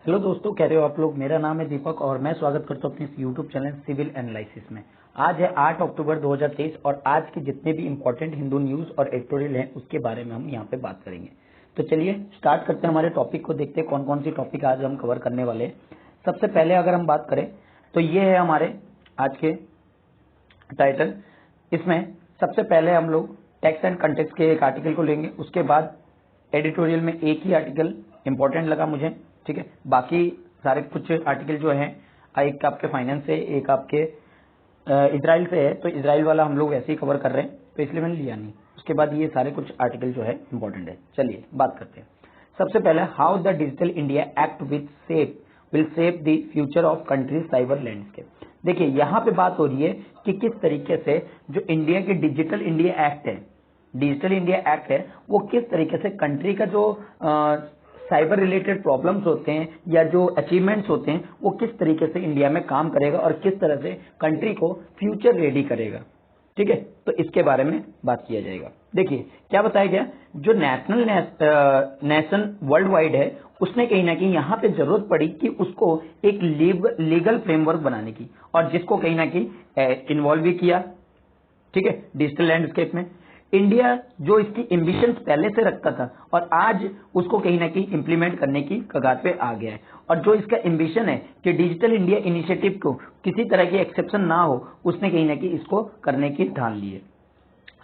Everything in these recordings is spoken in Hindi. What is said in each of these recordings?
हेलो दोस्तों, कह रहे हो आप लोग। मेरा नाम है दीपक और मैं स्वागत करता हूं अपने इस यूट्यूब चैनल सिविल एनालिसिस में। आज है 8 अक्टूबर 2023 और आज के जितने भी इंपॉर्टेंट हिंदू न्यूज और एडिटोरियल हैं उसके बारे में हम यहाँ पे बात करेंगे। तो चलिए स्टार्ट करते हैं हमारे टॉपिक को, देखते हैं कौन कौन सी टॉपिक आज हम कवर करने वाले हैं। सबसे पहले अगर हम बात करें तो ये है हमारे आज के टाइटल। इसमें सबसे पहले हम लोग टेक्स्ट एंड कंटेक्स्ट के एक आर्टिकल को लेंगे, उसके बाद एडिटोरियल में एक ही आर्टिकल इंपॉर्टेंट लगा मुझे, ठीक है। बाकी सारे कुछ आर्टिकल जो हैं, एक आपके फाइनेंस से, एक आपके इजराइल से है, तो इजराइल वाला हम लोग ऐसे ही कवर कर रहे हैं तो इसलिए मैंने लिया नहीं। उसके बाद ये सारे कुछ आर्टिकल जो है इंपॉर्टेंट है। चलिए बात करते हैं। सबसे पहले how the digital India act will save the future of country cyber landscape. देखिए यहाँ पे बात हो रही है कि किस तरीके से जो इंडिया के डिजिटल इंडिया एक्ट है वो किस तरीके से कंट्री का जो साइबर रिलेटेड प्रॉब्लम्स होते हैं या जो अचीवमेंट्स होते हैं वो किस तरीके से इंडिया में काम करेगा और किस तरह से कंट्री को फ्यूचर रेडी करेगा, ठीक है। तो इसके बारे में बात किया जाएगा। देखिए क्या बताया गया, जो नेशन वर्ल्ड वाइड है उसने कहीं ना कहीं यहाँ पे जरूरत पड़ी कि उसको एक लीगल फ्रेमवर्क बनाने की, और जिसको कहीं ना कहीं इन्वॉल्व भी किया, ठीक है, डिजिटल लैंडस्केप में। इंडिया जो इसकी एम्बिशंस पहले से रखता था और आज उसको कहीं ना कहीं इंप्लीमेंट करने की कगार पे आ गया है, और जो इसका एम्बिशन है कि डिजिटल इंडिया इनिशिएटिव को किसी तरह की एक्सेप्शन ना हो, उसने कहीं ना कहीं इसको करने की ठान ली है।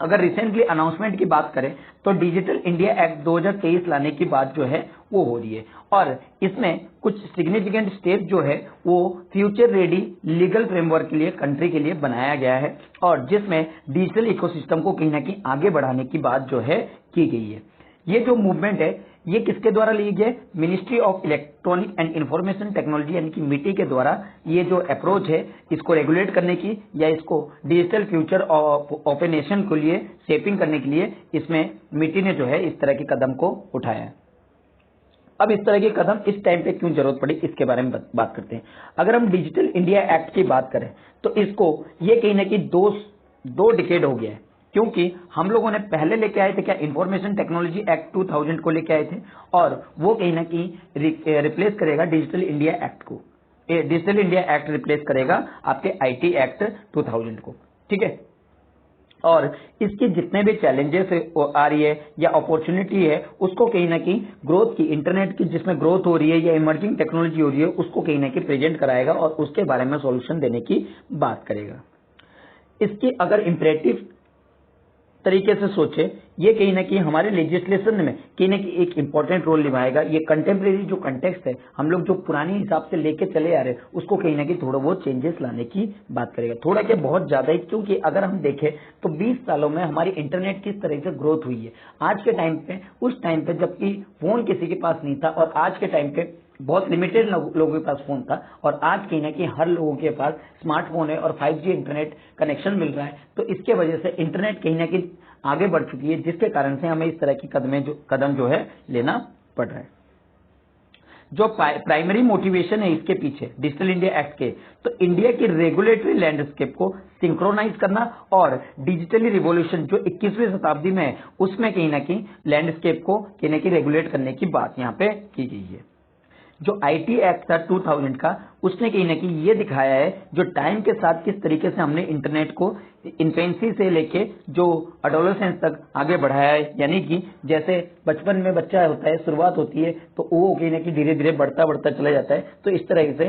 अगर रिसेंटली अनाउंसमेंट की बात करें तो डिजिटल इंडिया एक्ट 2023 लाने की बात जो है वो हो रही है, और इसमें कुछ सिग्निफिकेंट स्टेप जो है वो फ्यूचर रेडी लीगल फ्रेमवर्क के लिए कंट्री के लिए बनाया गया है, और जिसमें डिजिटल इकोसिस्टम को कहीं ना कहीं आगे बढ़ाने की बात जो है की गई है। ये जो मूवमेंट है ये किसके द्वारा ली गई है? Ministry of electronic and information technology यानी कि मिटी के द्वारा ये जो अप्रोच है इसको रेगुलेट करने की या इसको digital future of a nation के लिए शेपिंग करने के लिए इसमें मिटी ने जो है इस तरह के कदम को उठाया है। अब इस तरह के कदम इस टाइम पे क्यों जरूरत पड़ी इसके बारे में बात करते हैं। अगर हम डिजिटल इंडिया एक्ट की बात करें तो इसको ये कहीं ना कहीं दो डिकेड हो गया है, क्योंकि हम लोगों ने पहले लेके आए थे क्या, इंफॉर्मेशन टेक्नोलॉजी एक्ट 2000 को लेके आए थे, और वो कहीं ना कहीं रिप्लेस करेगा डिजिटल इंडिया एक्ट को। डिजिटल इंडिया एक्ट रिप्लेस करेगा आपके आईटी एक्ट 2000 को, ठीक है। और इसके जितने भी चैलेंजेस आ रही है या अपॉर्चुनिटी है उसको कहीं ना कहीं ग्रोथ की, इंटरनेट की जिसमें ग्रोथ हो रही है या इमर्जिंग टेक्नोलॉजी हो रही है उसको कहीं ना कहीं प्रेजेंट कराएगा और उसके बारे में सॉल्यूशन देने की बात करेगा। इसकी अगर इंपरेटिव तरीके से सोचे, ये कहीं ना कहीं हमारे लेजिस्लेशन में कहीं ना कहीं एक इंपॉर्टेंट रोल निभाएगा। ये कंटेम्प्रेरी जो कंटेक्स्ट है, हम लोग जो पुरानी हिसाब से लेके चले आ रहे हैं उसको कहीं ना कहीं थोड़ा बहुत चेंजेस लाने की बात करेगा। थोड़ा क्या, बहुत ज्यादा ही, क्योंकि अगर हम देखें तो 20 सालों में हमारी इंटरनेट किस तरह से ग्रोथ हुई है। आज के टाइम पे, उस टाइम पे जबकि फोन किसी के पास नहीं था, और आज के टाइम पे बहुत लिमिटेड लोगों के पास फोन था, और आज कहीं ना कहीं हर लोगों के पास स्मार्टफोन है और 5G इंटरनेट कनेक्शन मिल रहा है। तो इसके वजह से इंटरनेट कहीं ना कहीं आगे बढ़ चुकी है, जिसके कारण से हमें इस तरह की कदम जो है लेना पड़ रहा है। जो प्राइमरी मोटिवेशन है इसके पीछे डिजिटल इंडिया एक्ट के, तो इंडिया की रेगुलेटरी लैंडस्केप को सिंक्रोनाइज करना और डिजिटली रिवॉल्यूशन जो 21वीं शताब्दी में है उसमें कहीं ना कहीं लैंडस्केप को कहीं ना कहीं रेगुलेट करने की बात यहाँ पे की गई है। जो आईटी एक्ट था 2000 का, उसने कहीं ना कहीं ये दिखाया है जो टाइम के साथ किस तरीके से हमने इंटरनेट को इन्फेंसी से लेके जो एडोलेसेंस तक आगे बढ़ाया है। यानी कि जैसे बचपन में बच्चा होता है, शुरुआत होती है तो वो कहीं ना कहीं धीरे धीरे बढ़ता चला जाता है। तो इस तरह से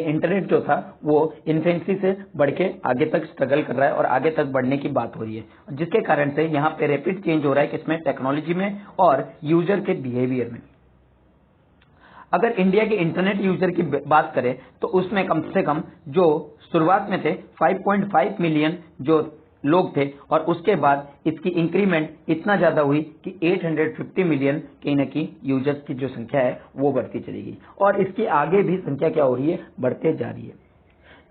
इंटरनेट जो था वो इन्फेंसी से बढ़ के आगे तक स्ट्रगल कर रहा है और आगे तक बढ़ने की बात हो रही है, जिसके कारण से यहाँ पे रैपिड चेंज हो रहा है किसमें, टेक्नोलॉजी में और यूजर के बिहेवियर में। अगर इंडिया के इंटरनेट यूजर की बात करें तो उसमें कम से कम जो शुरुआत में थे 5.5 मिलियन जो लोग थे, और उसके बाद इसकी इंक्रीमेंट इतना ज्यादा हुई कि 850 मिलियन कहीं ना कहीं यूजर्स की जो संख्या है वो बढ़ती चली गई, और इसकी आगे भी संख्या क्या हो रही है, बढ़ते जा रही है।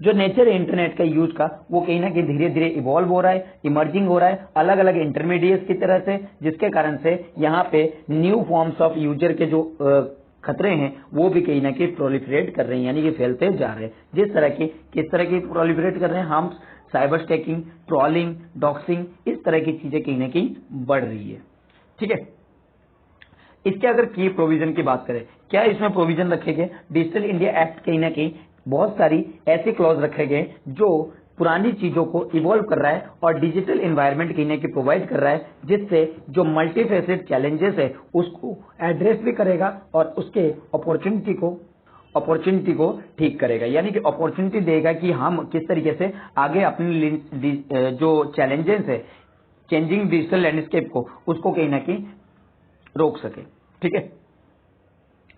जो नेचर है इंटरनेट का यूज का वो कहीं ना कहीं धीरे धीरे इवॉल्व हो रहा है, इमर्जिंग हो रहा है अलग अलग इंटरमीडिएट्स की तरह से, जिसके कारण से यहाँ पे न्यू फॉर्म्स ऑफ यूजर के जो खतरे हैं वो भी कहीं ना कहीं प्रोलिफरेट कर रहे हैं, यानी कि फैलते जा रहे हैं। किस तरह की प्रोलिफरेट कर रहे हैं हम, साइबर स्टैकिंग, ट्रॉलिंग, डॉक्सिंग, इस तरह की चीजें कहीं ना कहीं बढ़ रही है, ठीक है। इसके अगर की प्रोविजन की बात करें, क्या इसमें प्रोविजन रखे गए? डिजिटल इंडिया एक्ट कहीं ना कहीं बहुत सारी ऐसे क्लॉज रखे गए जो पुरानी चीजों को इवॉल्व कर रहा है और डिजिटल एनवायरनमेंट कहीं ना कहीं प्रोवाइड कर रहा है, जिससे जो मल्टीफेसेड चैलेंजेस है उसको एड्रेस भी करेगा और उसके अपॉर्चुनिटी को ठीक करेगा, यानी कि अपॉर्चुनिटी देगा कि हम किस तरीके से आगे अपने जो चैलेंजेस है चेंजिंग डिजिटल लैंडस्केप को उसको कहीं ना कहीं रोक सके। ठीक है,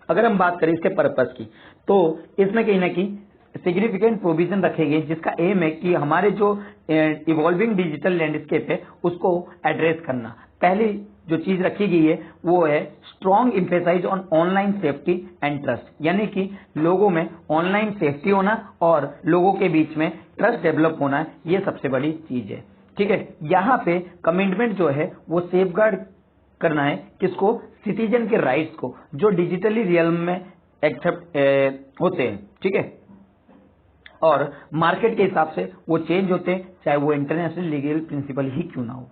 अगर हम बात करें इसके पर्पस की, तो इसमें कहीं ना कहीं सिग्निफिकेंट प्रोविजन रखे गए जिसका एम है कि हमारे जो इवॉल्विंग डिजिटल लैंडस्केप है उसको एड्रेस करना। पहली जो चीज रखी गई है वो है strong emphasize on online safety and trust, यानी कि लोगों में ऑनलाइन सेफ्टी होना और लोगों के बीच में ट्रस्ट डेवलप होना, ये सबसे बड़ी चीज है। ठीक है, यहाँ पे कमिटमेंट जो है वो सेफगार्ड करना है किसको? सिटीजन के राइट्स को जो डिजिटली रियल में एक्सेप्ट होते हैं। ठीक है, और मार्केट के हिसाब से वो चेंज होते हैं, चाहे वो इंटरनेशनल लीगल प्रिंसिपल ही क्यों ना हो।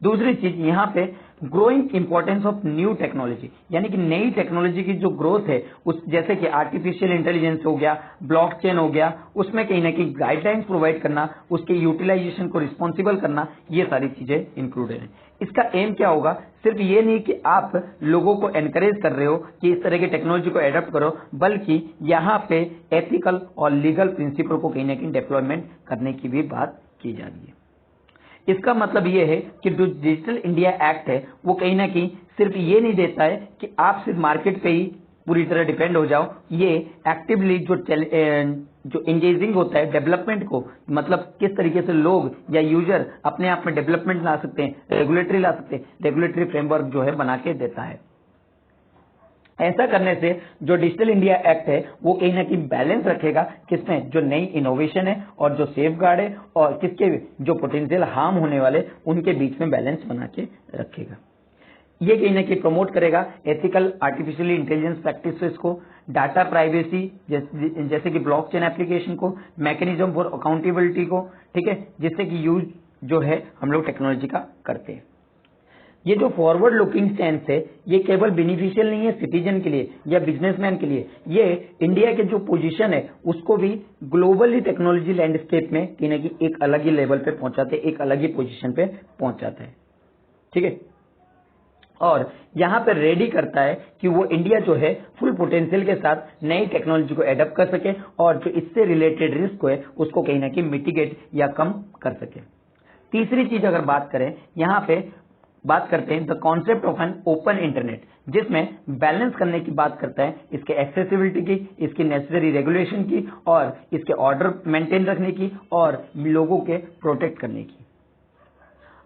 दूसरी चीज यहाँ पे growing importance of new technology, यानी कि नई टेक्नोलॉजी की जो ग्रोथ है उस जैसे कि आर्टिफिशियल इंटेलिजेंस हो गया, ब्लॉकचेन हो गया, उसमें कहीं ना कहीं गाइडलाइंस प्रोवाइड करना, उसके यूटिलाइजेशन को रिस्पॉन्सिबल करना, ये सारी चीजें इंक्लूडेड है। इसका एम क्या होगा? सिर्फ ये नहीं कि आप लोगों को एनकरेज कर रहे हो कि इस तरह की टेक्नोलॉजी को एडॉप्ट करो, बल्कि यहाँ पे एथिकल और लीगल प्रिंसिपल को कहीं ना कहीं डेवलपमेंट करने की भी बात की जा रही है। इसका मतलब ये है कि जो डिजिटल इंडिया एक्ट है वो कहीं ना कहीं सिर्फ ये नहीं देता है कि आप सिर्फ मार्केट पे ही पूरी तरह डिपेंड हो जाओ, ये एक्टिवली जो एंगेजिंग होता है डेवलपमेंट को, मतलब किस तरीके से लोग या यूजर अपने आप में डेवलपमेंट ला सकते हैं, रेगुलेटरी ला सकते हैं, रेगुलेटरी फ्रेमवर्क जो है बना के देता है। ऐसा करने से जो डिजिटल इंडिया एक्ट है वो कहीं ना कहीं बैलेंस रखेगा किसमें? जो नई इनोवेशन है और जो सेफगार्ड है, और किसके जो पोटेंशियल हार्म होने वाले उनके बीच में बैलेंस बना के रखेगा। ये कहीं ना कहीं प्रमोट करेगा एथिकल आर्टिफिशियल इंटेलिजेंस प्रैक्टिसेस को, डाटा प्राइवेसी जैसे कि ब्लॉकचेन एप्लीकेशन को, मैकेनिज्म फॉर अकाउंटेबिलिटी को। ठीक है, जिससे कि यूज जो है हम लोग टेक्नोलॉजी का करते हैं। ये जो फॉरवर्ड लुकिंग स्टैंस है ये केवल बेनिफिशियल नहीं है सिटीजन के लिए या बिजनेसमैन के लिए, ये इंडिया के जो पोजीशन है उसको भी ग्लोबली टेक्नोलॉजी लैंडस्केप में कहीं ना कहीं एक अलग ही लेवल पे पहुंचाते, एक अलग ही पोजीशन पे पहुंचाता है। ठीक है, और यहाँ पे रेडी करता है कि वो इंडिया जो है फुल पोटेंशियल के साथ नई टेक्नोलॉजी को एडॉप्ट कर सके और जो इससे रिलेटेड रिस्क है उसको कहीं ना कहीं मिटिगेट या कम कर सके। तीसरी चीज अगर बात करें, यहाँ पे बात करते हैं the concept of an open internet, जिसमें बैलेंस करने की बात करता है इसके एक्सेसिबिलिटी की, इसकी नेसेसरी रेगुलेशन की, और इसके ऑर्डर मेंटेन रखने की, और लोगों के प्रोटेक्ट करने की।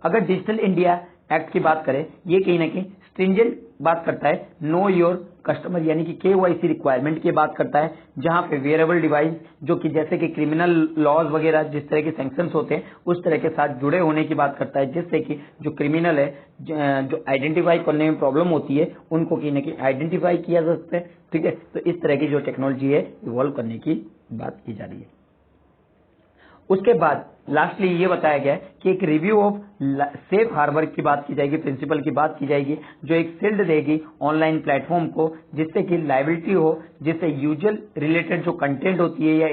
अगर डिजिटल इंडिया एक्ट की बात करें, ये कहीं ना कहीं स्ट्रिंजेंट बात करता है नो योर कस्टमर, यानी कि KYC रिक्वायरमेंट की बात करता है, जहां पे वेयरेबल डिवाइस जो कि जैसे कि क्रिमिनल लॉज वगैरह जिस तरह के सैंक्शंस होते हैं उस तरह के साथ जुड़े होने की बात करता है, जिससे कि जो क्रिमिनल है जो आइडेंटिफाई करने में प्रॉब्लम होती है उनको कहीं ना कहीं आइडेंटिफाई किया जा सकता है। ठीक है, तो इस तरह की जो टेक्नोलॉजी है इवॉल्व करने की बात की जा रही है। उसके बाद लास्टली ये बताया गया है कि एक रिव्यू ऑफ सेफ हार्बर की बात की जाएगी, प्रिंसिपल की बात की जाएगी, जो एक शील्ड देगी ऑनलाइन प्लेटफॉर्म को, जिससे कि लायबिलिटी हो, जिससे यूजर रिलेटेड जो कंटेंट होती है या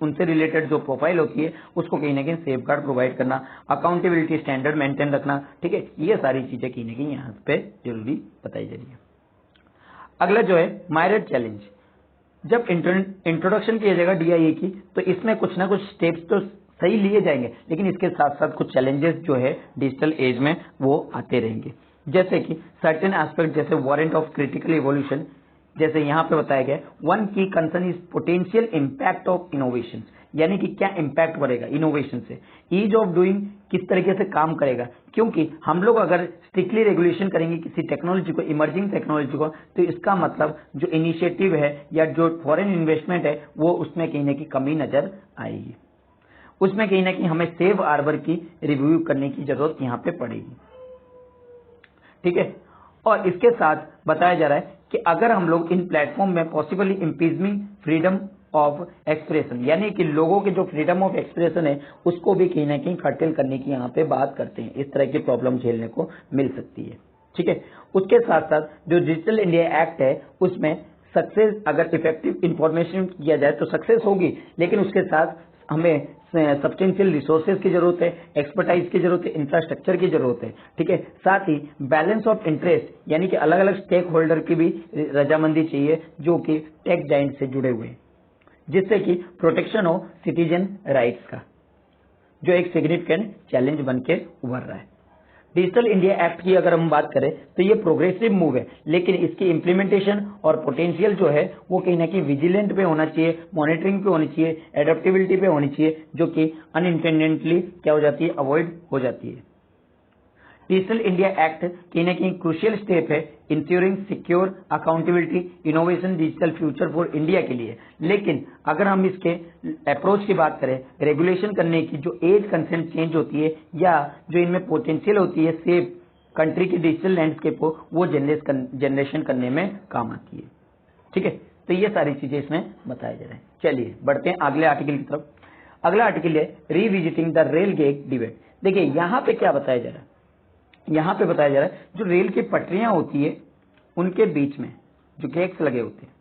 उनसे रिलेटेड जो प्रोफाइल होती है उसको कहीं ना कहीं सेफ गार्ड प्रोवाइड करना, अकाउंटेबिलिटी स्टैंडर्ड मेंटेन रखना। ठीक है, ये सारी चीजें कहीं ना कहीं यहाँ पे जरूरी बताई जा रही है। अगला जो है मायरेट चैलेंज, जब इंट्रोडक्शन किया जाएगा DIA की तो इसमें कुछ ना कुछ स्टेप्स तो सही लिए जाएंगे, लेकिन इसके साथ साथ कुछ चैलेंजेस जो है डिजिटल एज में वो आते रहेंगे, जैसे कि सर्टेन एस्पेक्ट जैसे वारंट ऑफ क्रिटिकल इवोल्यूशन, जैसे यहाँ पे बताया गया वन की concern is potential impact of innovation, यानी कि क्या इम्पैक्ट बढ़ेगा इनोवेशन से, ईज ऑफ डूइंग किस तरीके से काम करेगा, क्योंकि हम लोग अगर स्ट्रिक्टली रेगुलेशन करेंगे किसी टेक्नोलॉजी को, इमर्जिंग टेक्नोलॉजी को, तो इसका मतलब जो इनिशिएटिव है या जो फॉरेन इन्वेस्टमेंट है वो उसमें कहीं ना कहीं कमी नजर आएगी, उसमें कहीं ना कहीं हमें सेफ हार्बर की रिव्यू करने की जरूरत यहाँ पे पड़ेगी। ठीक है, और इसके साथ बताया जा रहा है कि अगर हम लोग इन प्लेटफॉर्म में पॉसिबली इम्पीजमिंग फ्रीडम ऑफ एक्सप्रेशन, यानी कि लोगों के जो फ्रीडम ऑफ एक्सप्रेशन है उसको भी कहीं ना कहीं कर्टेल करने की यहाँ पे बात करते हैं, इस तरह की प्रॉब्लम झेलने को मिल सकती है। ठीक है। उसके साथ साथ जो डिजिटल इंडिया एक्ट है उसमें सक्सेस, अगर इफेक्टिव इंफॉर्मेशन किया जाए तो सक्सेस होगी, लेकिन उसके साथ हमें सब्सटेंशियल रिसोर्सेज की जरूरत है, एक्सपर्टाइज की जरूरत है, इंफ्रास्ट्रक्चर की जरूरत है, ठीक है। साथ ही बैलेंस ऑफ इंटरेस्ट यानी कि अलग अलग स्टेक होल्डर की भी रजामंदी चाहिए जो कि टेक जाइंट से जुड़े हुए हैं, जिससे कि प्रोटेक्शन हो सिटीजन राइट्स का, जो एक सिग्निफिकेंट चैलेंज बन के उभर रहा है। डिजिटल इंडिया एक्ट की अगर हम बात करें तो ये प्रोग्रेसिव मूव है, लेकिन इसकी इम्प्लीमेंटेशन और पोटेंशियल जो है वो कहीं ना कहीं विजिलेंट पे होना चाहिए, मॉनिटरिंग पे होनी चाहिए, एडेप्टेबिलिटी पे होनी चाहिए, जो कि अनइंटेंडेंटली क्या हो जाती है, अवॉइड हो जाती है। डिजिटल इंडिया एक्ट कहीं ना कहीं क्रूशियल स्टेप है ensuring secure accountability innovation digital future for India के लिए। लेकिन अगर हम इसके अप्रोच की बात करें, रेगुलेशन करने की जो एज कंसेंट चेंज होती है या जो इनमें पोटेंशियल होती है सेफ कंट्री की डिजिटल लैंडस्केप को, वो जनरेशन करने में काम आती है, ठीक है। तो ये सारी चीजें इसमें बताया जा रहे हैं। चलिए बढ़ते हैं अगले आर्टिकल की तरफ। अगला आर्टिकल है revisiting the rail gauge debate. देखिए यहाँ पे क्या बताया जा रहा है, यहाँ पे बताया जा रहा है जो रेल की पटरियां होती है उनके बीच में जो गेट्स लगे होते हैं,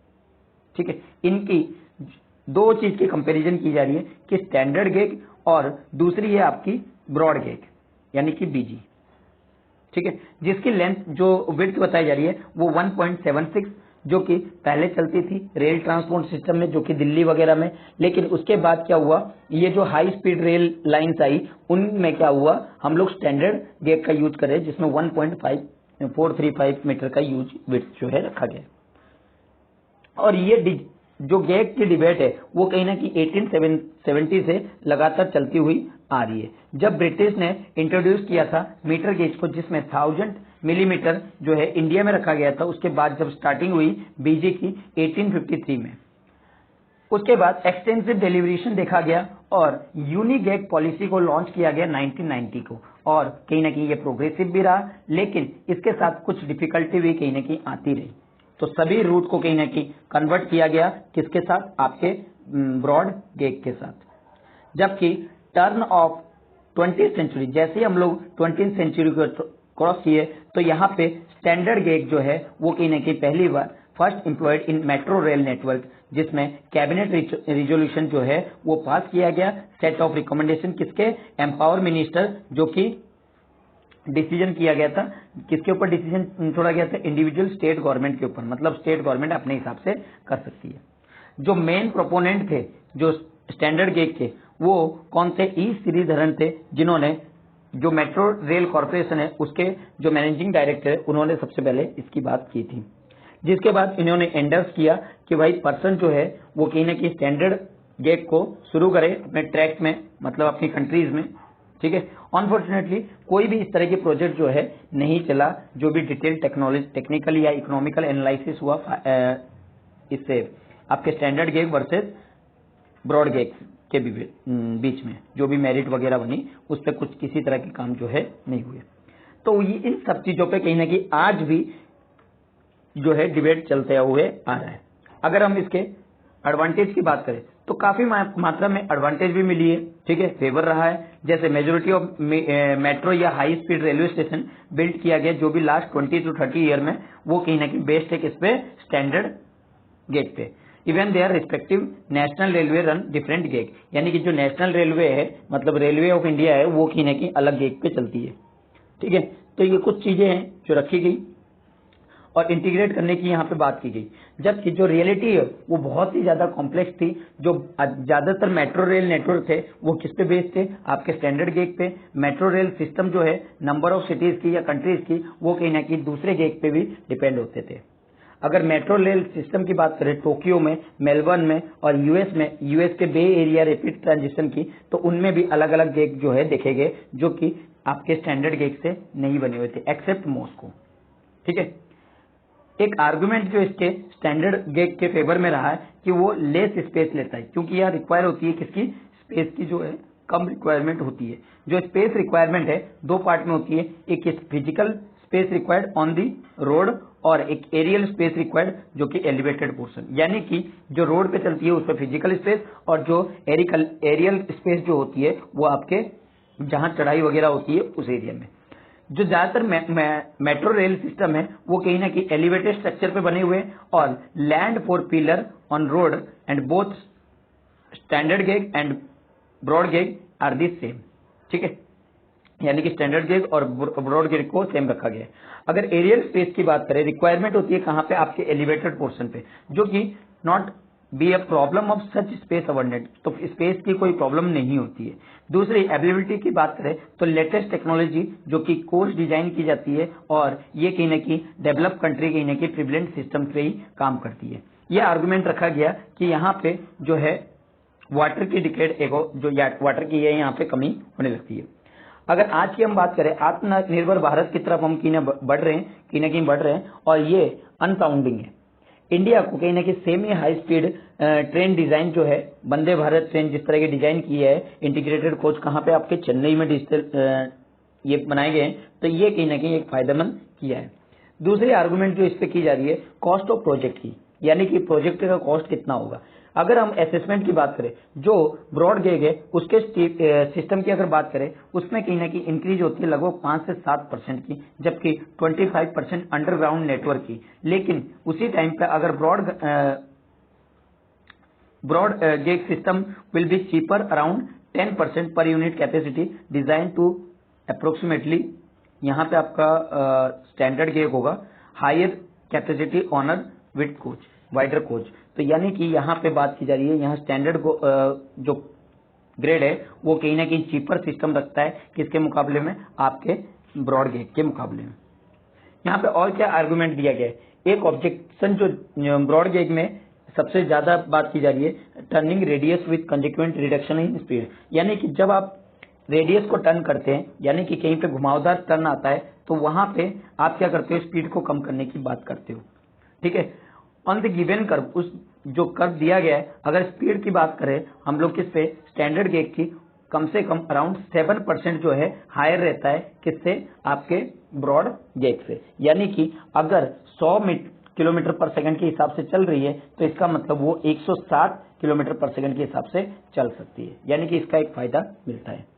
ठीक है, इनकी दो चीज की कंपैरिजन की जा रही है कि स्टैंडर्ड गेज और दूसरी है आपकी ब्रॉड गेज यानी कि बीजी, ठीक है, जिसकी लेंथ जो विड्थ बताई जा रही है वो 1.76 जो कि पहले चलती थी रेल ट्रांसपोर्ट सिस्टम में, जो कि दिल्ली वगैरह में। लेकिन उसके बाद क्या हुआ, ये जो हाई स्पीड रेल लाइंस आई उनमें क्या हुआ, हम लोग स्टैंडर्ड गेज का यूज कर रहे हैं जिसमें 1.435 मीटर का यूज विड्थ जो है रखा गया। और ये जो गेज की डिबेट है वो कहीं ना कहीं 1870 से लगातार चलती हुई आ रही है। जब ब्रिटिश ने इंट्रोड्यूस किया था मीटर गेज को, जिसमें 1000 मिलीमीटर जो है इंडिया में रखा गया था, उसके बाद जब स्टार्टिंग हुई बीजी की 1853 में, उसके बाद एक्सटेंसिव डेलिब्रेशन देखा गया और यूनिगेज पॉलिसी को लॉन्च किया गया 1990 को। और कहीं ना कहीं ये प्रोग्रेसिव भी रहा, लेकिन इसके साथ कुछ डिफिकल्टी भी कहीं ना कहीं आती रही। तो सभी रूट को कहीं ना कहीं कन्वर्ट किया गया किसके साथ, आपके ब्रॉड गेज के साथ। जबकि टर्न ऑफ 20th सेंचुरी, जैसे ही हम लोग 20th सेंचुरी को क्रॉस किए तो यहाँ पे स्टैंडर्ड गेज जो है वो कहीं ना कहीं पहली बार first employed in metro rail network, जिसमें कैबिनेट रिजोल्यूशन जो है वो पास किया गया, सेट ऑफ रिकमेंडेशन किसके, एम्पावर मिनिस्टर, जो कि डिसीजन किया गया था, किसके ऊपर डिसीजन छोड़ा गया था, इंडिविजुअल स्टेट गवर्नमेंट के ऊपर, मतलब स्टेट गवर्नमेंट अपने हिसाब से कर सकती है। जो मेन प्रोपोनेंट थे जो स्टैंडर्ड गेज के, वो कौन थे, ई श्रीधरन थे, जिन्होंने जो मेट्रो रेल कॉर्पोरेशन है उसके जो मैनेजिंग डायरेक्टर है उन्होंने सबसे पहले इसकी बात की थी। जिसके बाद इन्होंने एंडर्स किया कि भाई पर्सन जो है वो कहीं ना कहीं स्टैंडर्ड गेज को शुरू करे अपने ट्रैक में, मतलब अपनी कंट्रीज में, ठीक है। अनफॉर्चुनेटली कोई भी इस तरह के प्रोजेक्ट जो है नहीं चला, जो भी डिटेल टेक्निकल या इकोनॉमिकल एनालिसिस हुआ इससे आपके standard gauge versus broad gauge के बीच में जो भी मेरिट वगैरह बनी उस पर कुछ किसी तरह के काम जो है नहीं हुए। तो ये इन सब चीजों पे कहीं ना कहीं आज भी जो है डिबेट चलते हुए आ रहा है। अगर हम इसके एडवांटेज की बात करें तो काफी मात्रा में एडवांटेज भी मिली है, ठीक है, फेवर रहा है। जैसे मेजोरिटी ऑफ मेट्रो या high speed railway station build किया गया जो भी लास्ट 20 to 30 ईयर में, वो कहीं ना कहीं बेस्ड है किस पे, स्टैंडर्ड गेज पे। Even their respective national railway run different gauge, यानी कि जो नेशनल रेलवे है मतलब रेलवे ऑफ इंडिया है वो कहीं ना कहीं अलग गेज पे चलती है, ठीक है। तो ये कुछ चीजें हैं जो रखी गई और इंटीग्रेट करने की यहाँ पे बात की गई। जबकि जो रियलिटी है वो बहुत ही ज्यादा कॉम्प्लेक्स थी। जो ज्यादातर मेट्रो रेल नेटवर्क थे वो किस पे बेस्ड थे, आपके स्टैंडर्ड गेज पे। मेट्रो रेल सिस्टम जो है नंबर ऑफ सिटीज की या कंट्रीज की, वो कहीं ना कहीं दूसरे गेज पे भी डिपेंड होते थे। अगर मेट्रो रेल सिस्टम की बात करें टोक्यो में, मेलबर्न में और यूएस के बे एरिया रैपिड ट्रांजिशन की, तो उनमें भी अलग अलग गेज जो है देखे गए जो कि आपके स्टैंडर्ड गेज से नहीं बने हुए थे एक्सेप्ट मॉस्को, ठीक है। एक आर्गुमेंट जो इसके स्टैंडर्ड गेज के फेवर में रहा है कि वो लेस स्पेस लेता है, क्योंकि यह रिक्वायर होती है किसकी, स्पेस की जो है कम रिक्वायरमेंट होती है। जो स्पेस रिक्वायरमेंट है दो पार्ट में होती है, एक physical space required on the road और एक एरियल स्पेस रिक्वायर्ड जो कि एलिवेटेड पोर्शन, यानी कि जो रोड पे चलती है उस पर फिजिकल स्पेस और जो एरियल स्पेस जो होती है वो आपके जहां चढ़ाई वगैरह होती है उस एरिया में। जो ज्यादातर मेट्रो रेल सिस्टम है वो कहीं ना कहीं एलिवेटेड स्ट्रक्चर पे बने हुए हैं और land for pillar on road and both standard gauge and broad gauge are the same. ठीक है, यानी कि स्टैंडर्ड गेज और ब्रॉड गेज को सेम रखा गया है। अगर एरियल स्पेस की बात करें, रिक्वायरमेंट होती है कहां पे, आपके एलिवेटेड पोर्शन पे, जो कि not be a problem of such space abundant, तो स्पेस की कोई प्रॉब्लम नहीं होती है। दूसरी अवेलेबिलिटी की बात करें तो लेटेस्ट टेक्नोलॉजी जो कि कोर्स डिजाइन की जाती है और ये कहीं ना कहीं डेवलप कंट्री कहीं ना कहीं प्रिवलेंट सिस्टम पे ही काम करती है। ये आर्गुमेंट रखा गया कि यहाँ पे जो है वाटर की डिकेड जो वाटर की है यहाँ पे कमी होने लगती है। अगर आज की हम बात करें, आत्मनिर्भर भारत की तरफ हम कहीं ना कहीं बढ़ रहे हैं और ये अनसाउंडिंग है। इंडिया को कहीं ना कहीं semi high speed train design जो है, वंदे भारत ट्रेन जिस तरह की डिजाइन की है, इंटीग्रेटेड कोच कहाँ पे आपके चेन्नई में डिजिटल ये बनाए गए हैं, तो ये कहीं ना कहीं एक फायदेमंद किया है। दूसरी आर्गुमेंट जो इस पे की जा रही है कॉस्ट ऑफ प्रोजेक्ट की, यानी कि प्रोजेक्ट का कॉस्ट कितना होगा। अगर हम असेसमेंट की बात करें, जो ब्रॉड गेज है उसके सिस्टम की अगर बात करें, उसमें कहीं ना कहीं इंक्रीज होती है लगभग 5 से 7% की, जबकि 25% अंडरग्राउंड नेटवर्क की। लेकिन उसी टाइम पे अगर broad gauge system will be cheaper around 10% per unit capacity design to approximately, यहाँ पे आपका स्टैंडर्ड गेज होगा, higher capacity owner with coach, wider coach. तो यानी कि यहाँ पे बात की जा रही है, यहाँ स्टैंडर्ड जो ग्रेड है वो कहीं ना कहीं चीपर सिस्टम रखता है, किसके मुकाबले में, आपके ब्रॉड गेज के मुकाबले में। यहाँ पे और क्या आर्गुमेंट दिया गया है, एक ऑब्जेक्शन जो ब्रॉड गेज में सबसे ज्यादा बात की जा रही है, turning radius with consequent reduction in speed, यानी कि जब आप रेडियस को टर्न करते हैं, यानी कि कहीं पे घुमावदार टर्न आता है, तो वहां पे आप क्या करते हो, स्पीड को कम करने की बात करते हो। ठीक है, ऑन द गिवन कर्व, उस जो कर्व दिया गया है, अगर स्पीड की बात करें हम लोग किससे, स्टैंडर्ड गेज की, कम से कम अराउंड 7% जो है हायर रहता है, किससे, आपके ब्रॉड गेज से। यानी कि अगर 100 किलोमीटर पर सेकंड के हिसाब से चल रही है, तो इसका मतलब वो 160 किलोमीटर पर सेकंड के हिसाब से चल सकती है, यानी कि इसका एक फायदा मिलता है।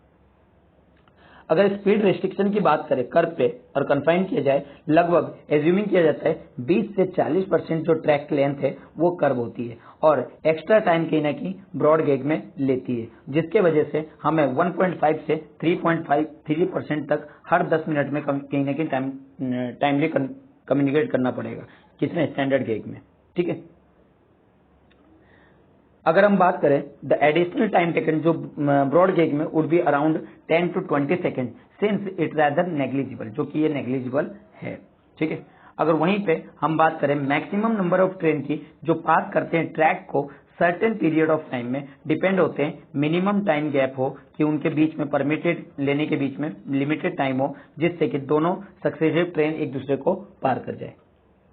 अगर स्पीड रेस्ट्रिक्शन की बात करें कर्व पे और कन्फाइन किया जाए, लगभग एज्यूमिंग किया जाता है 20 से 40% जो ट्रैक लेंथ है वो कर्व होती है और एक्स्ट्रा टाइम कहीं ना कहीं ब्रॉड गेज में लेती है, जिसके वजह से हमें 1.5 से 3.53% तक हर 10 मिनट में कहीं ना कहीं टाइमली कम्युनिकेट करना पड़ेगा, किसमें, स्टैंडर्ड गेज में। ठीक है, अगर हम बात करें द एडिशनल टाइम टेकन जो ब्रॉड गेज में would be around 10 to 20 second since it rather negligible, जो कि ये नेग्लिजिबल है। ठीक है, अगर वहीं पे हम बात करें मैक्सिमम नंबर ऑफ ट्रेन की जो पास करते हैं ट्रैक को सर्टेन पीरियड ऑफ टाइम में डिपेंड होते हैं, मिनिमम टाइम गैप हो कि उनके बीच में परमिटेड लेने के बीच में लिमिटेड टाइम हो, जिससे कि दोनों सक्सेसिव ट्रेन एक दूसरे को पार कर जाए।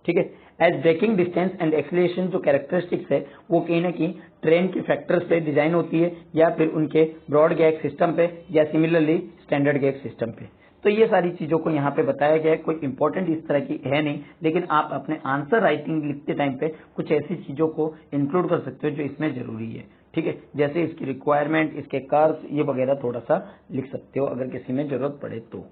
ठीक है, as braking distance and acceleration जो कैरेक्टरिस्टिक्स है वो कहीं ना कहीं ट्रेन के फैक्टर्स पे डिजाइन होती है या फिर उनके ब्रॉड गेज सिस्टम पे या सिमिलरली स्टैंडर्ड गेज सिस्टम पे। तो ये सारी चीजों को यहाँ पे बताया गया है, कोई इंपॉर्टेंट इस तरह की है नहीं, लेकिन आप अपने आंसर राइटिंग लिखते टाइम पे कुछ ऐसी चीजों को इंक्लूड कर सकते हो जो इसमें जरूरी है। ठीक है, जैसे इसकी रिक्वायरमेंट, इसके कर्व्स, ये वगैरह थोड़ा सा लिख सकते हो अगर किसी में जरूरत पड़े तो।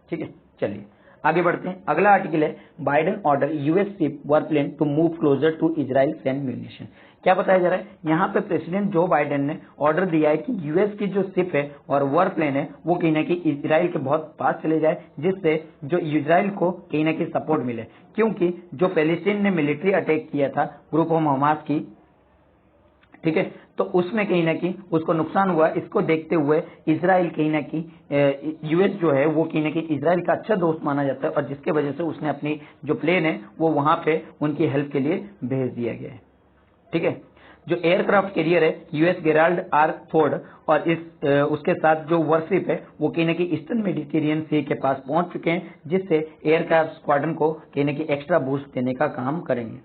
ठीक है, चलिए आगे बढ़ते हैं। अगला आर्टिकल है Biden order US ship warplane to move closer to Israel send munition. क्या बताया जा रहा है, यहाँ पे प्रेसिडेंट जो बाइडेन ने ऑर्डर दिया है कि यूएस की जो शिप है और वॉरप्लेन है वो कहीं ना कहीं इजराइल के बहुत पास चले जाए, जिससे जो इजराइल को कहीं ना कहीं सपोर्ट मिले, क्योंकि जो पैलेस्टीन ने मिलिट्री अटैक किया था ग्रुप ऑफ हमास की, ठीक है, तो उसमें कहीं ना कहीं उसको नुकसान हुआ। इसको देखते हुए इजराइल कहीं ना कहीं यूएस जो है वो कहीं ना कहीं इजराइल का अच्छा दोस्त माना जाता है और जिसके वजह से उसने अपनी जो प्लेन है वो वहां पे उनकी हेल्प के लिए भेज दिया गया है। ठीक है, जो एयरक्राफ्ट कैरियर है यूएस गेराल्ड आर फोर्ड और उसके साथ जो वॉरशिप है वो कहीं ना कहीं ईस्टर्न मेडिटेरियन सी के पास पहुंच चुके हैं, जिससे एयरक्राफ्ट स्क्वाड्रन को कहीं ना कहीं एक्स्ट्रा बूस्ट देने का काम करेंगे।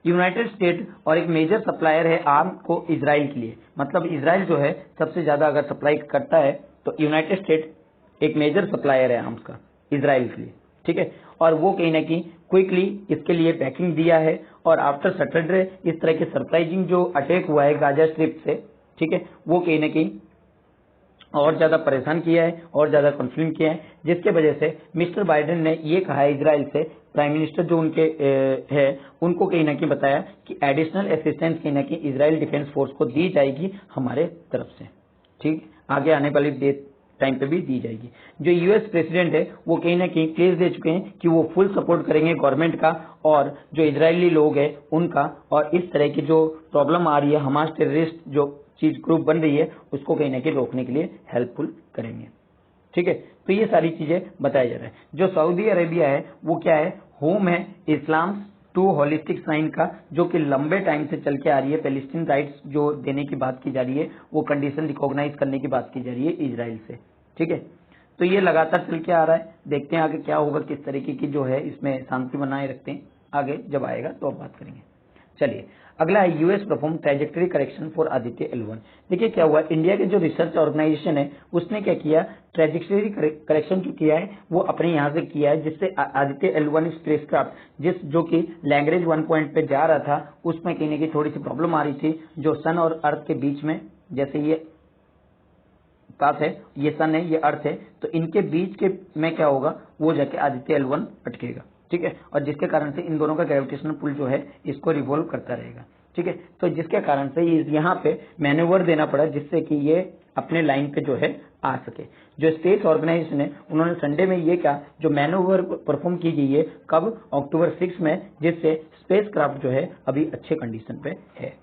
यूनाइटेड स्टेट और एक मेजर सप्लायर है आर्म को इजराइल के लिए, मतलब इजराइल जो है सबसे ज्यादा अगर सप्लाई करता है तो यूनाइटेड स्टेट एक मेजर सप्लायर है आर्म्स का इजराइल के लिए। ठीक है, और वो कहीं ना कहीं क्विकली इसके लिए पैकिंग दिया है और आफ्टर सैटरडे इस तरह के सरप्राइजिंग जो अटैक हुआ है गाजा स्ट्रिप से, ठीक है, वो कहीं ना कहीं और ज्यादा परेशान किया है और ज्यादा कॉन्फ्लिक्ट किया है, जिसके वजह से मिस्टर बाइडेन ने ये कहा है इजराइल से, प्राइम मिनिस्टर जो उनके है उनको कहीं ना कहीं बताया कि एडिशनल असिस्टेंस कहीं ना कहीं इजराइल डिफेंस फोर्स को दी जाएगी हमारे तरफ से, ठीक, आगे आने वाली टाइम पे भी दी जाएगी। जो यूएस प्रेसिडेंट है वो कहीं ना कहीं क्लियर दे चुके हैं कि वो फुल सपोर्ट करेंगे गवर्नमेंट का और जो इजरायली लोग हैं उनका, और इस तरह की जो प्रॉब्लम आ रही है हमास टेररिस्ट जो चीज ग्रुप बन रही है उसको कहीं ना कहीं रोकने के लिए हेल्पफुल करेंगे, ठीक है। तो ये सारी चीजें बताया जा रहा है। जो सऊदी अरेबिया है वो क्या है, होम है इस्लाम टू होलिस्टिक साइन का, जो कि लंबे टाइम से चल के आ रही है। पैलेस्टीन राइट्स जो देने की बात की जा रही है वो कंडीशन रिकॉग्नाइज करने की बात की जा रही है इजराइल से, ठीक है। तो ये लगातार चल के आ रहा है, देखते हैं आगे क्या होगा, किस तरीके की जो है इसमें शांति बनाए रखते हैं, आगे जब आएगा तो अब बात करेंगे। चलिए अगला है US perform trajectory correction for Aditya L1। देखिए क्या हुआ, इंडिया के जो रिसर्च ऑर्गेनाइजेशन है उसने क्या किया, ट्रेजेक्टरी करेक्शन जो किया है वो अपने यहाँ से किया है, जिससे आदित्य L1 स्पेसक्राफ्ट जो कि लैंग्वेज 1 पॉइंट पे जा रहा था उसमें कहीं ना कहीं थोड़ी सी प्रॉब्लम आ रही थी, जो सन और अर्थ के बीच में, जैसे ये पास है, ये सन है, ये अर्थ है, तो इनके बीच के में क्या होगा, वो जाके आदित्य L1 अटकेगा, ठीक है, और जिसके कारण से इन दोनों का ग्रेविटेशनल पुल जो है इसको रिवॉल्व करता रहेगा, ठीक है। तो जिसके कारण से यहाँ पे मैन्यूवर देना पड़ा जिससे कि ये अपने लाइन पे जो है आ सके। जो स्पेस ऑर्गेनाइजेशन है उन्होंने संडे में ये कहा, जो मैन्यूवर परफॉर्म की गई है कब, अक्टूबर 6 में, जिससे स्पेस क्राफ्ट जो है अभी अच्छे कंडीशन पे है।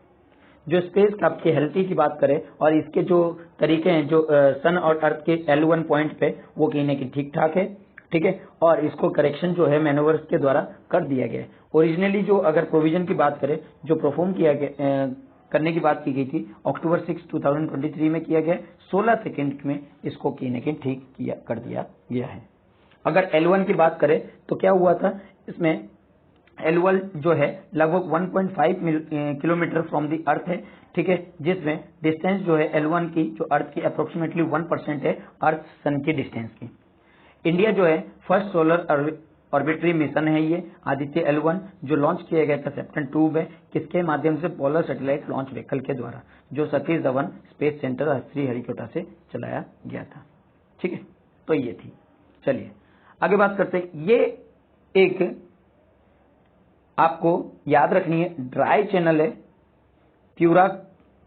जो स्पेस क्राफ्ट की हेल्थी की बात करें और इसके जो तरीके हैं, जो सन और अर्थ के L1 पॉइंट पे, वो कहीं ना कहीं ठीक ठाक है, ठीक है, और इसको करेक्शन जो है मैनोवर्स के द्वारा कर दिया गया है। ओरिजिनली जो अगर प्रोविजन की बात करें, जो परफॉर्म किया गया करने की बात की गई थी अक्टूबर 6, 2023 में किया गया, 16 सेकेंड में इसको कहीं ना कहीं ठीक कर दिया गया है। अगर L1 की बात करें तो क्या हुआ था, इसमें L1 जो है लगभग 1.5 किलोमीटर फ्रॉम दी अर्थ है, ठीक है, जिसमें डिस्टेंस जो है L1 की जो अर्थ की अप्रोक्सीमेटली 1% है अर्थ सन की डिस्टेंस की। इंडिया जो है फर्स्ट सोलर ऑर्बिटरी मिशन है ये आदित्य L1, जो लॉन्च किया गया था सेप्टेम्बर 2 में, किसके माध्यम से, पोलर सैटेलाइट लॉन्च व्हीकल के द्वारा, जो सतीश धवन स्पेस सेंटर श्रीहरिकोटा से चलाया गया था, ठीक है। तो ये थी, चलिए आगे बात करते हैं। ये एक आपको याद रखनी है ड्राई चैनल है प्यूरा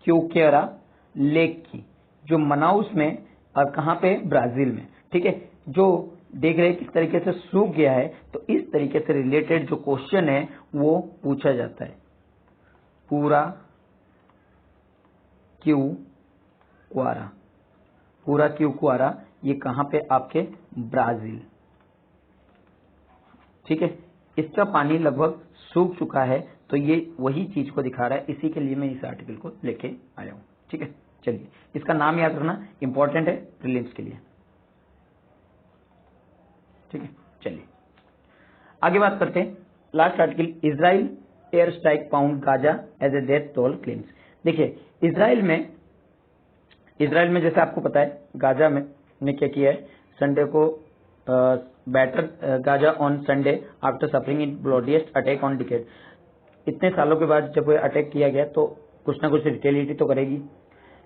क्यूकेरा लेक की, जो मनाउस में और कहाँ पे, ब्राजील में, ठीक है। जो देख रहे हैं किस तरीके से सूख गया है, तो इस तरीके से रिलेटेड जो क्वेश्चन है वो पूछा जाता है। पूरा क्यूक्वारा ये कहाँ पे, आपके ब्राजील, ठीक है। इसका पानी लगभग सूख चुका है, तो ये वही चीज को दिखा रहा है, इसी के लिए मैं इस आर्टिकल को लेके आया हूँ, ठीक है। चलिए इसका नाम याद रखना, इंपॉर्टेंट है प्रीलिम्स के लिए, ठीक है। चलिए आगे बात करते हैं। Last article, Israel air strike pound Gaza as a death toll claims. देखिए इजराइल में जैसे आपको पता है गाजा में ने क्या किया है, संडे को batter Gaza on Sunday after suffering in bloodiest attack on decade. इतने सालों के बाद जब अटैक किया गया तो कुछ ना कुछ रिटेलिटी तो करेगी।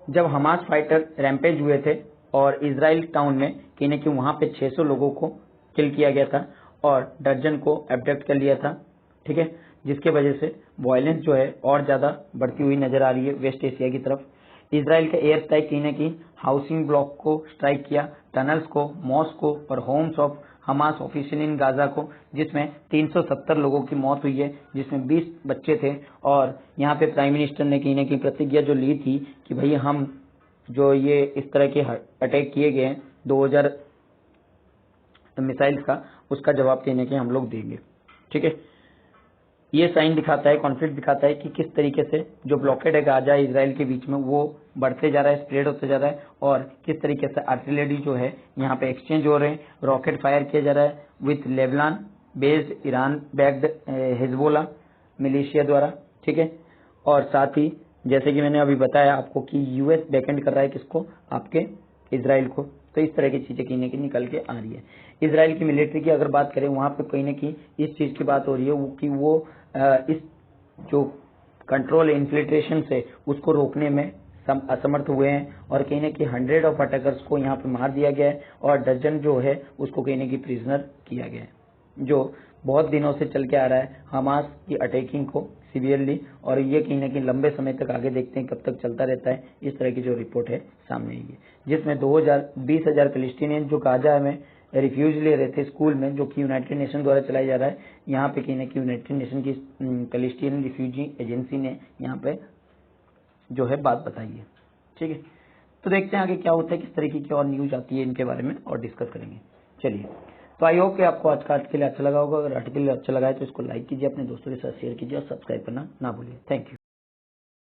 जब हमास फाइटर रैम्पेज हुए थे और इजराइल टाउन में कहीं न कहीं वहां पे 600 लोगों को किल किया गया था और दर्जन को एब्डक्ट कर लिया था, ठीक है, जिसके वजह से वायलेंस जो है और ज्यादा बढ़ती हुई नजर आ रही है वेस्ट एशिया की तरफ। इजराइल का एयर स्ट्राइक कहीं न कहीं हाउसिंग ब्लॉक को स्ट्राइक किया, टनल्स को, मॉस्क को और Holmes of Hamas official in Gaza को, जिसमें 370 लोगों की मौत हुई है, जिसमें 20 बच्चे थे। और यहाँ पे प्राइम मिनिस्टर ने कहीं न कहीं प्रतिज्ञा जो ली थी कि भाई हम जो ये इस तरह के अटैक किए गए हैं 2000 मिसाइल्स का, उसका जवाब कहीं न कहीं हम लोग देंगे, ठीक है। ये साइन दिखाता है, कॉन्फ्लिक्ट दिखाता है कि किस तरीके से जो ब्लॉकेड है गाजा इजराइल के बीच में वो बढ़ते जा रहा है, स्प्रेड होते जा रहा है, और किस तरीके से आर्टिलरी जो है यहाँ पे एक्सचेंज हो रहे हैं, रॉकेट फायर किया जा रहा है with Lebanon based Iran backed Hezbollah militia द्वारा, ठीक है। और साथ ही जैसे कि मैंने अभी बताया आपको कि यूएस बैकेंड कर रहा है किसको, आपके इजराइल को। तो इस तरह की चीजें कहीं न कहीं निकल के आ रही है। इजराइल की मिलिट्री की अगर बात करें, वहां पे कहीं न कहीं इस चीज की बात हो रही है कि वो इस जो कंट्रोल इन्फिल्ट्रेशन से उसको रोकने में असमर्थ हुए हैं और कहीं ना कहीं 100 ऑफ अटैकर्स को यहाँ पे मार दिया गया है और डजन जो है उसको कहीं ना कहीं प्रिजनर किया गया है, जो बहुत दिनों से चल के आ रहा है हमास की अटैकिंग को सीवियरली, और ये कहीं ना कहीं लंबे समय तक आगे देखते हैं कब तक चलता रहता है। इस तरह की जो रिपोर्ट है सामने आई है, जिसमें 20,000 पैलेस्टीनियन जो गाजा में रिफ्यूज ले रहे थे स्कूल में, जो कि यूनाइटेड नेशन द्वारा चलाया जा रहा है। यहाँ पे कहीं ना कहीं यूनाइटेड नेशन की पैलेस्टीनियन रिफ्यूजी एजेंसी ने यहाँ पे जो है बात बताई है। ठीक है, तो देखते हैं आगे क्या होता है, किस तरीके की और न्यूज आती है इनके बारे में और डिस्कस करेंगे। चलिए, तो आई होप कि आपको आज का आर्टिकल अच्छा लगा होगा। अगर आर्टिकल अच्छा लगा है तो इसको लाइक कीजिए, अपने दोस्तों के साथ शेयर कीजिए और सब्सक्राइब करना ना भूलिए। Thank you.